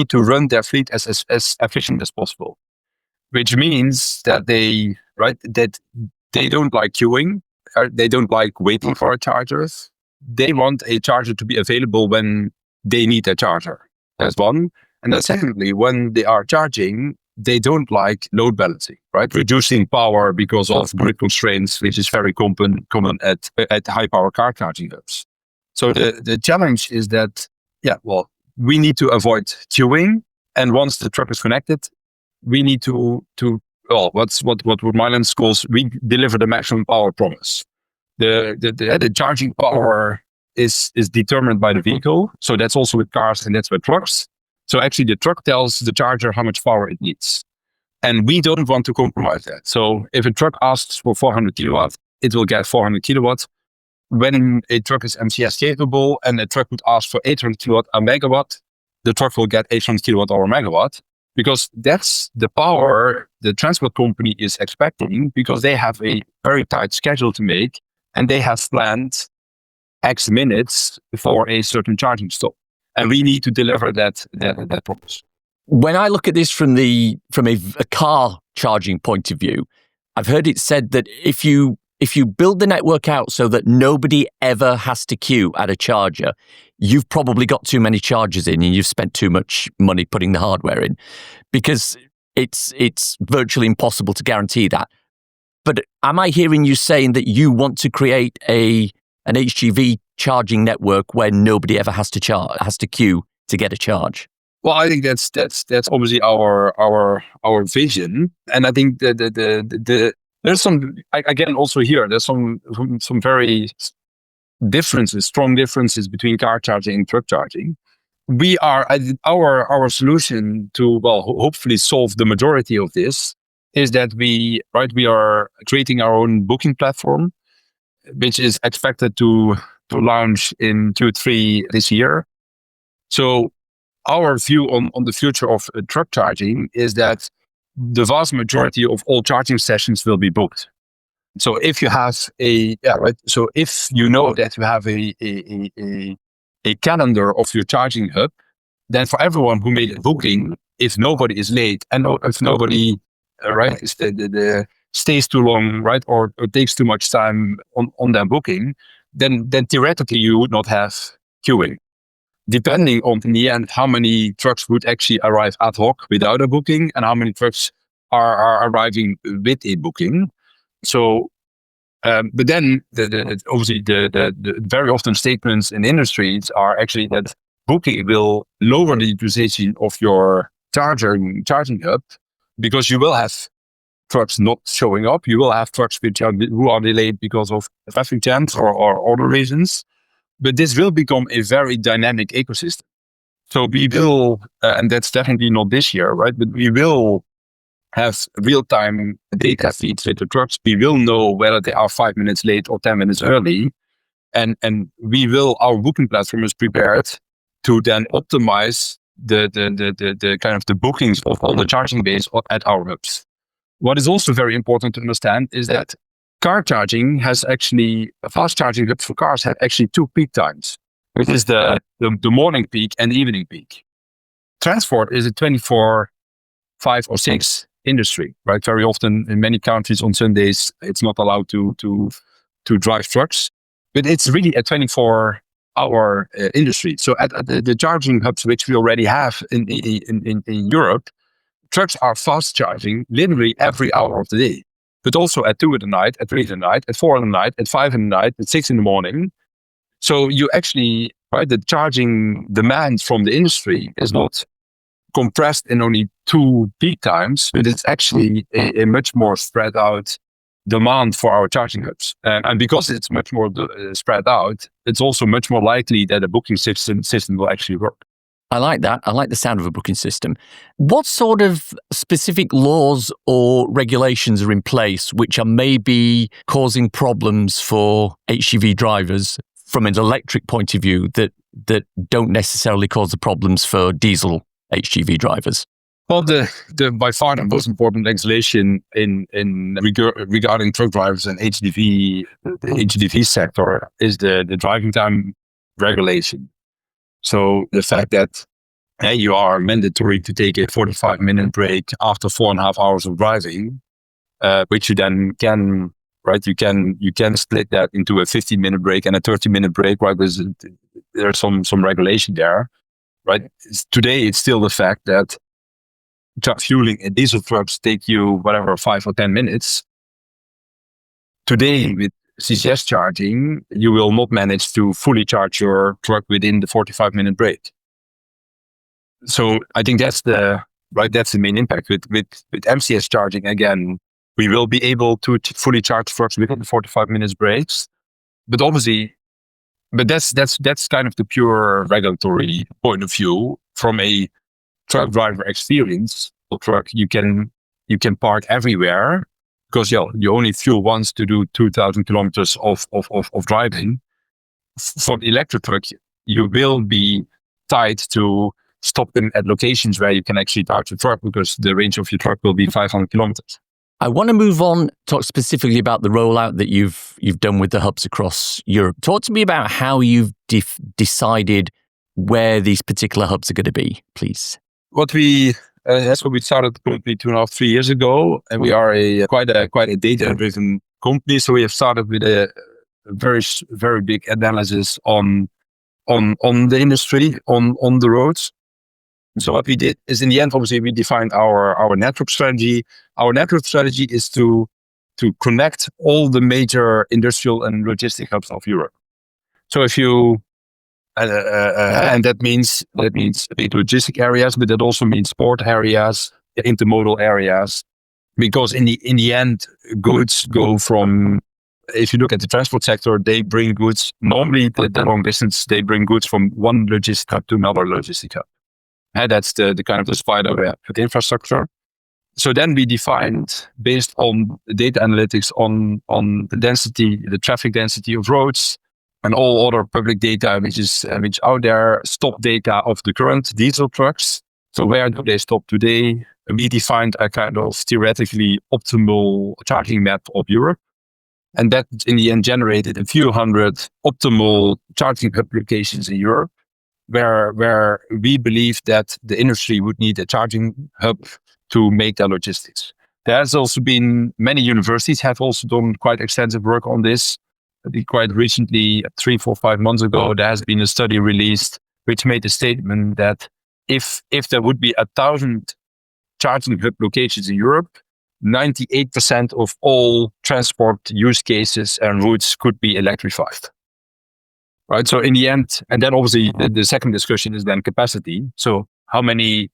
to run their fleet as efficient as possible, which means that they don't like queuing, they don't like waiting for a charger. They want a charger to be available when they need a charger. That's one. And then secondly, when they are charging, they don't like load balancing, right? Reducing power because of grid constraints, which is very common at high power car charging hubs. So the challenge is that, we need to avoid queuing. And once the truck is connected, we need to what Milence calls, we deliver the maximum power promise. The charging power is determined by the vehicle. So that's also with cars and that's with trucks. So actually the truck tells the charger how much power it needs. And we don't want to compromise that. So if a truck asks for 400 kilowatts, it will get 400 kilowatts. When a truck is MCS capable and a truck would ask for 800 kilowatt a megawatt, the truck will get 800 kilowatt hour megawatt, because that's the power the transport company is expecting, because they have a very tight schedule to make and they have planned X minutes for a certain charging stop. And we need to deliver that promise. When I look at this from a car charging point of view, I've heard it said that if you build the network out so that nobody ever has to queue at a charger, you've probably got too many chargers in and you've spent too much money putting the hardware in, because it's virtually impossible to guarantee that. But am I hearing you saying that you want to create an HGV charging network where nobody ever has to queue to get a charge? Well, I think that's obviously our vision, and I think there's some, again, also here there's some very strong differences between car charging and truck charging. Our solution to hopefully solve the majority of this is that we are creating our own booking platform, which is expected to launch in Q3 this year. So our view on the future of truck charging is that the vast majority of all charging sessions will be booked. So if you have so if you know that you have a calendar of your charging hub, then for everyone who made a booking, if nobody is late and if nobody stays too long, or takes too much time on their booking, then theoretically you would not have queuing. Depending on, in the end, how many trucks would actually arrive ad hoc without a booking and how many trucks are arriving with a booking. So, but then obviously the very often statements in industries are actually that booking will lower the utilization of your charging hub, because you will have trucks not showing up. You will have trucks who are delayed because of traffic jams or other reasons. But this will become a very dynamic ecosystem. So we will, and that's definitely not this year, right? But we will have real-time data feeds with the trucks. We will know whether they are 5 minutes late or 10 minutes early. And our booking platform is prepared to then optimize the kind of the bookings of all the charging bays at our hubs. What is also very important to understand is that car charging has actually, fast charging hubs for cars have actually two peak times, which is the morning peak and the evening peak. Transport is a 24, 5 or 6 industry, right? Very often in many countries on Sundays, it's not allowed to drive trucks, but it's really a 24-hour industry. So at the charging hubs, which we already have in Europe, trucks are fast charging literally every hour of the day, but also at 2 in the night, at 3 in the night, at 4 in the night, at 5 in the night, at 6 in the morning. So you actually, right, the charging demand from the industry is not compressed in only 2 peak times, but it's actually a much more spread out demand for our charging hubs. And because it's much more spread out, it's also much more likely that a booking system will actually work. I like that. I like the sound of a booking system. What sort of specific laws or regulations are in place which are maybe causing problems for HGV drivers from an electric point of view that don't necessarily cause the problems for diesel HGV drivers? Well, the by far the most important legislation regarding truck drivers and the HGV sector is the driving time regulation. So the fact that you are mandatory to take a 45-minute break after 4.5 hours of driving, which you then can, right? You can split that into a 15-minute break and a 30-minute break, right? There's some regulation there, right? Today, it's still the fact that fueling a diesel trucks take you whatever 5 or 10 minutes. Today, with CCS charging, you will not manage to fully charge your truck within the 45-minute break. So I think that's the main impact. With MCS charging, again, we will be able to fully charge trucks within the 45 minutes breaks. But obviously, that's kind of the pure regulatory point of view. From a truck driver experience, a truck you can park everywhere because you only fuel once to do 2,000 kilometers of driving. For the electric truck, you will be tied to stopping at locations where you can actually charge your truck because the range of your truck will be 500 kilometers. I want to move on, talk specifically about the rollout that you've done with the hubs across Europe. Talk to me about how you've decided where these particular hubs are going to be, please. That's what we started probably 2.5, 3 years ago, and we are quite a data-driven company. So we have started with a very, very big analysis on the industry, on the roads. So what we did is, in the end, obviously, we defined our network strategy. Our network strategy is to connect all the major industrial and logistic hubs of Europe. So if you and that means big logistic areas, but that also means port areas, intermodal areas, because in the end, goods go from. If you look at the transport sector, they bring goods normally the long distance. They bring goods from one logistic hub to another logistic hub. And that's the kind of the spider web with infrastructure. So then we defined, based on the data analytics on the density, the traffic density of roads, and all other public data which out there, stop data of the current diesel trucks. So where do they stop today? We defined a kind of theoretically optimal charging map of Europe. And that in the end generated a few hundred optimal charging hub locations in Europe, where we believe that the industry would need a charging hub to make their logistics. There has also been, many universities have also done quite extensive work on this. I think quite recently, 3, 4, 5 months ago, there has been a study released which made a statement that if there would be 1,000 charging hub locations in Europe, 98% of all transport use cases and routes could be electrified. Right. So in the end, and then obviously the second discussion is then capacity. So how many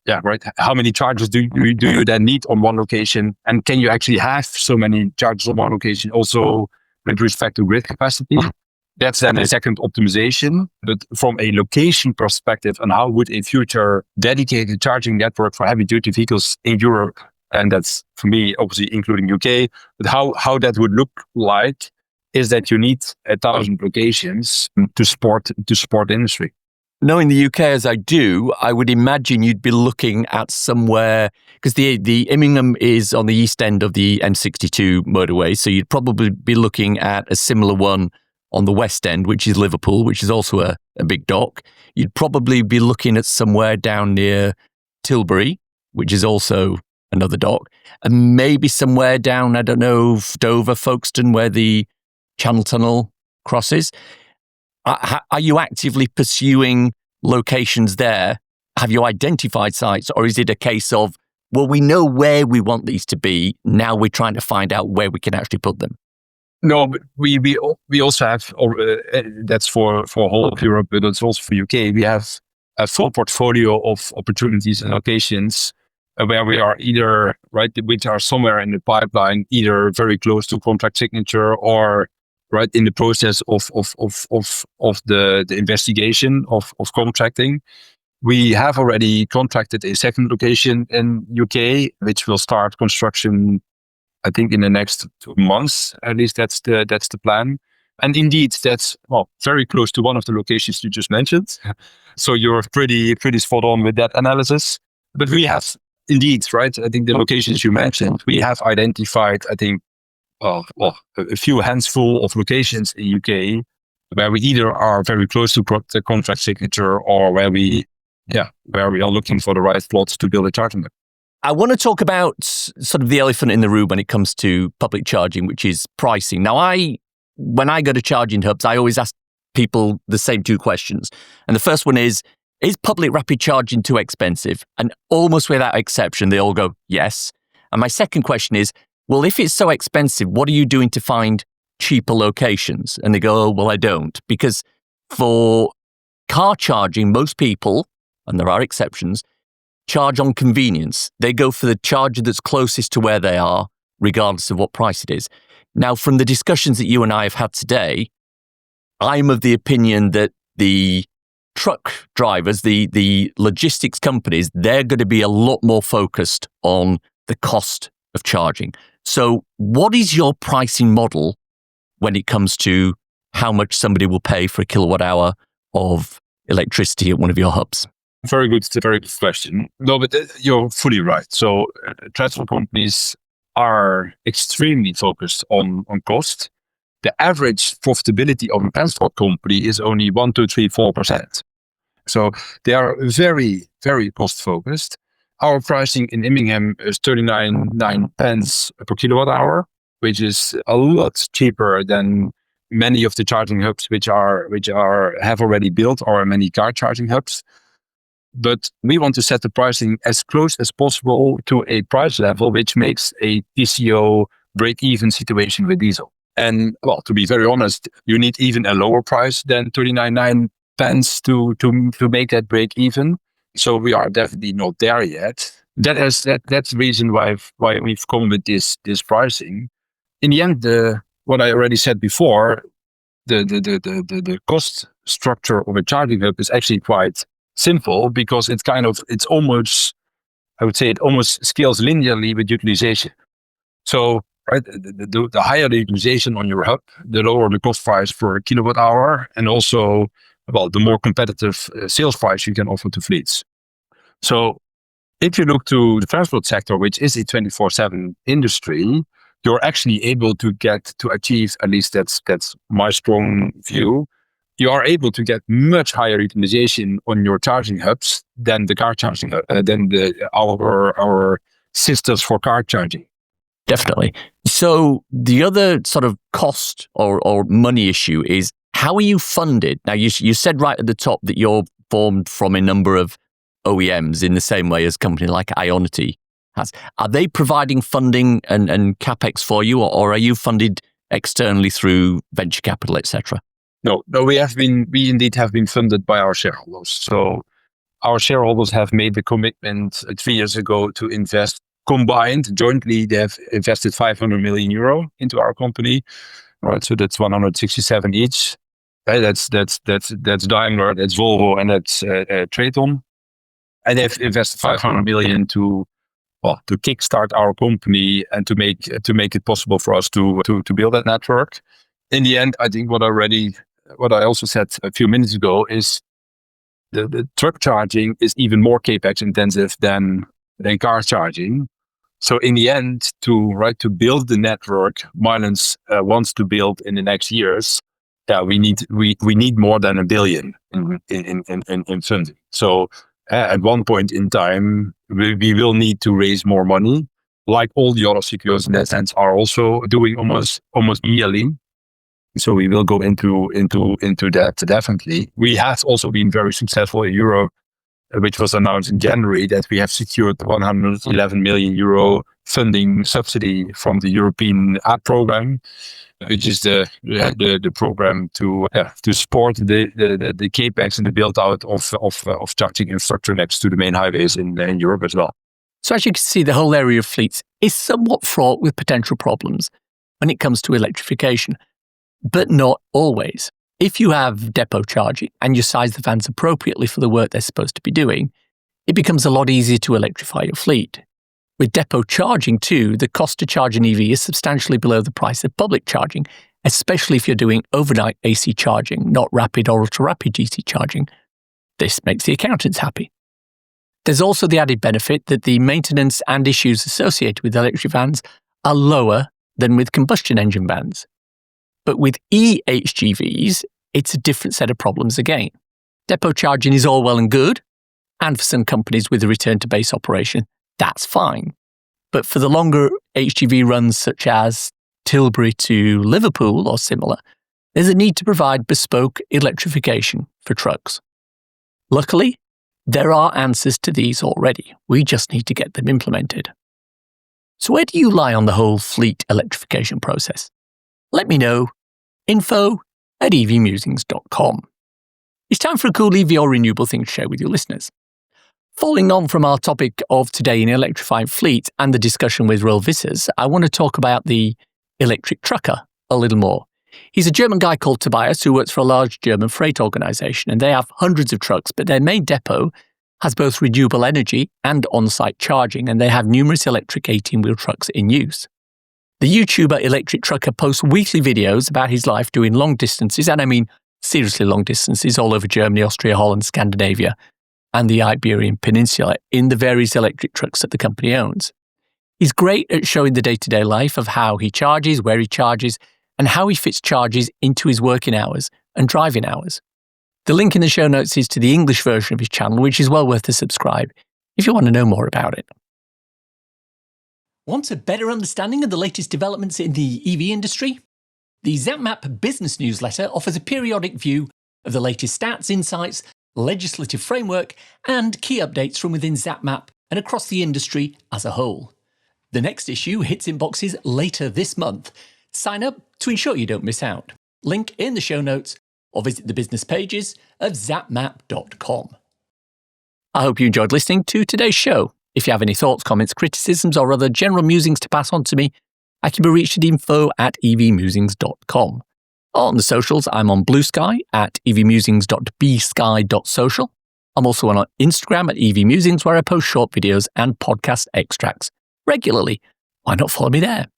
chargers do you then need on one location? And can you actually have so many chargers on one location also with respect to grid capacity? That's then a second optimization. But from a location perspective, and how would a future dedicated charging network for heavy duty vehicles in Europe, and that's for me, obviously including UK, but how that would look like is that you need 1,000 locations to support the industry. knowing the UK as I do, I would imagine you'd be looking at somewhere, because the Immingham is on the east end of the M62 motorway, so you'd probably be looking at a similar one on the west end, which is Liverpool, which is also a big dock. You'd probably be looking at somewhere down near Tilbury, which is also another dock, and maybe somewhere down, I don't know, Dover, Folkestone, where the Channel Tunnel crosses. Are you actively pursuing locations there? Have you identified sites, or is it a case of, well, we know where we want these to be, now we're trying to find out where we can actually put them? No, but we also have, that's for whole of Europe, but it's also for UK. We have a full portfolio of opportunities and locations where we are either, right, which are somewhere in the pipeline, either very close to contract signature or right in the process of the investigation of contracting. We have already contracted a second location in UK, which will start construction, I think, in the next 2 months. At least that's the plan. And indeed, that's very close to one of the locations you just mentioned. So you're pretty spot on with that analysis. But we have indeed, right? I think the locations you mentioned, we have identified, I think, a few handful of locations in UK where we either are very close to the contract signature or where we are looking for the right plots to build a charging hub. I want to talk about sort of the elephant in the room when it comes to public charging, which is pricing. Now, when I go to charging hubs, I always ask people the same two questions. And the first one is public rapid charging too expensive? And almost without exception, they all go, yes. And my second question is, well, if it's so expensive, what are you doing to find cheaper locations? And they go, oh, well, I don't. Because for car charging, most people, and there are exceptions, charge on convenience. They go for the charger that's closest to where they are, regardless of what price it is. Now, from the discussions that you and I have had today, I'm of the opinion that the truck drivers, the logistics companies, they're going to be a lot more focused on the cost of charging. So what is your pricing model when it comes to how much somebody will pay for a kilowatt hour of electricity at one of your hubs? Very good question. No, but you're fully right. So transport companies are extremely focused on cost. The average profitability of a transport company is only 1, 2, 3, 4%. So they are very, very cost focused. Our pricing in Immingham is 39.9 pence per kilowatt hour, which is a lot cheaper than many of the charging hubs which have already built, or many car charging hubs. But we want to set the pricing as close as possible to a price level which makes a TCO break-even situation with diesel. And well, to be very honest, you need even a lower price than 39.9 pence to make that break-even. So we are definitely not there yet. That's the reason why we've come with this pricing. In the end, what I already said before, the cost structure of a charging hub is actually quite simple, because it almost scales linearly with utilization. So, right, the higher the utilization on your hub, the lower the cost price per kilowatt hour, and also, well, the more competitive sales price you can offer to fleets. So, if you look to the transport sector, which is a 24/7 industry, you're actually able to achieve, at least that's my strong view, you are able to get much higher utilization on your charging hubs than the car charging, our systems for car charging. Definitely. So the other sort of cost or money issue is, how are you funded? Now, you said right at the top that you're formed from a number of OEMs in the same way as a company like Ionity has. Are they providing funding and CapEx for you, or are you funded externally through venture capital, etc.? No, we indeed have been funded by our shareholders. So our shareholders have made the commitment 3 years ago to invest combined, jointly. They have invested 500 million euro into our company. Right, so that's 167 each. Right, that's Daimler, that's Volvo, and that's Traton. And they've invested 500 million to kickstart our company and to make it possible for us to build that network. In the end, I think what I also said a few minutes ago is the truck charging is even more capex intensive than car charging. So in the end, to build the network Milence wants to build in the next years, we need more than $1 billion in funding. So at one point in time, we will need to raise more money, like all the other CPOs in that sense are also doing almost yearly. So we will go into that definitely. We have also been very successful in Europe, which was announced in January, that we have secured 111 million euro funding subsidy from the European app program, which is the program to support the capex and the build out of charging infrastructure next to the main highways in Europe as well. So as you can see, the whole area of fleets is somewhat fraught with potential problems when it comes to electrification, but not always. If you have depot charging and you size the vans appropriately for the work they're supposed to be doing, it becomes a lot easier to electrify your fleet. With depot charging too, the cost to charge an EV is substantially below the price of public charging, especially if you're doing overnight AC charging, not rapid or ultra-rapid DC charging. This makes the accountants happy. There's also the added benefit that the maintenance and issues associated with electric vans are lower than with combustion engine vans. But with HGVs, it's a different set of problems again. Depot charging is all well and good, and for some companies with a return to base operation, that's fine. But for the longer HGV runs such as Tilbury to Liverpool or similar, there's a need to provide bespoke electrification for trucks. Luckily, there are answers to these already. We just need to get them implemented. So where do you lie on the whole fleet electrification process? Let me know. info@evmusings.com. It's time for a cool EV or renewable thing to share with your listeners. Following on from our topic of today in electrified fleet and the discussion with Roel Visser, I want to talk about the electric trucker a little more. He's a German guy called Tobias who works for a large German freight organization, and they have hundreds of trucks, but their main depot has both renewable energy and on-site charging, and they have numerous electric 18-wheel trucks in use. The YouTuber Electric Trucker posts weekly videos about his life doing long distances, and I mean seriously long distances, all over Germany, Austria, Holland, Scandinavia, and the Iberian Peninsula in the various electric trucks that the company owns. He's great at showing the day-to-day life of how he charges, where he charges, and how he fits charges into his working hours and driving hours. The link in the show notes is to the English version of his channel, which is well worth a subscribe if you want to know more about it. Want a better understanding of the latest developments in the EV industry? The ZapMap business newsletter offers a periodic view of the latest stats, insights, legislative framework, and key updates from within ZapMap and across the industry as a whole. The next issue hits inboxes later this month. Sign up to ensure you don't miss out. Link in the show notes or visit the business pages of zapmap.com. I hope you enjoyed listening to today's show. If you have any thoughts, comments, criticisms, or other general musings to pass on to me, I can be reached at info@evmusings.com. On the socials, I'm on Blue Sky at evmusings.bsky.social. I'm also on Instagram at evmusings, where I post short videos and podcast extracts regularly. Why not follow me there?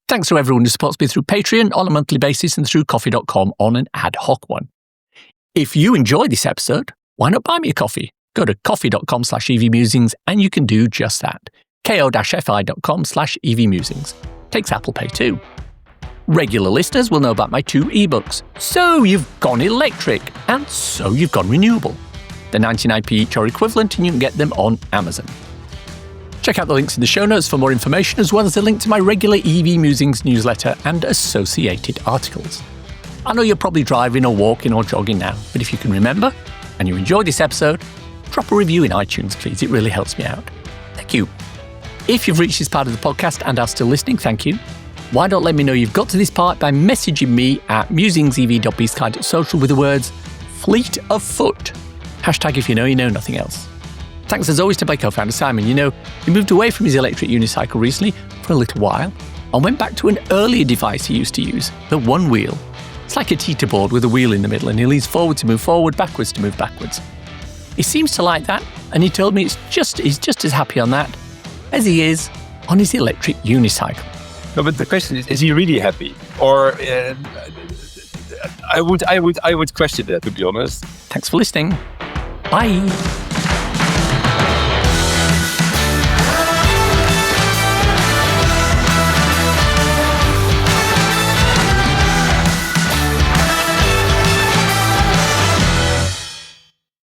Thanks to everyone who supports me through Patreon on a monthly basis and through coffee.com on an ad hoc one. If you enjoyed this episode, why not buy me a coffee? Go to coffee.com/evmusings and you can do just that. ko-fi.com/evmusings. Takes Apple Pay too. Regular listeners will know about my 2 ebooks. So you've gone electric, and so you've gone renewable. They're 99p each or equivalent, and you can get them on Amazon. Check out the links in the show notes for more information, as well as a link to my regular EV Musings newsletter and associated articles. I know you're probably driving or walking or jogging now, but if you can remember, and you enjoyed this episode, drop a review in iTunes, please. It really helps me out. Thank you. If you've reached this part of the podcast and are still listening, thank you. Why not let me know you've got to this part by messaging me at musingsev.bsky.social with the words Fleet of Foot. Hashtag if you know, nothing else. Thanks as always to my co-founder Simon. You know, he moved away from his electric unicycle recently for a little while and went back to an earlier device he used to use, the one wheel. It's like a teeterboard with a wheel in the middle, and he leans forward to move forward, backwards to move backwards. He seems to like that, and he told me he's just as happy on that as he is on his electric unicycle. No, but the question is he really happy? Or I would question that, to be honest. Thanks for listening. Bye.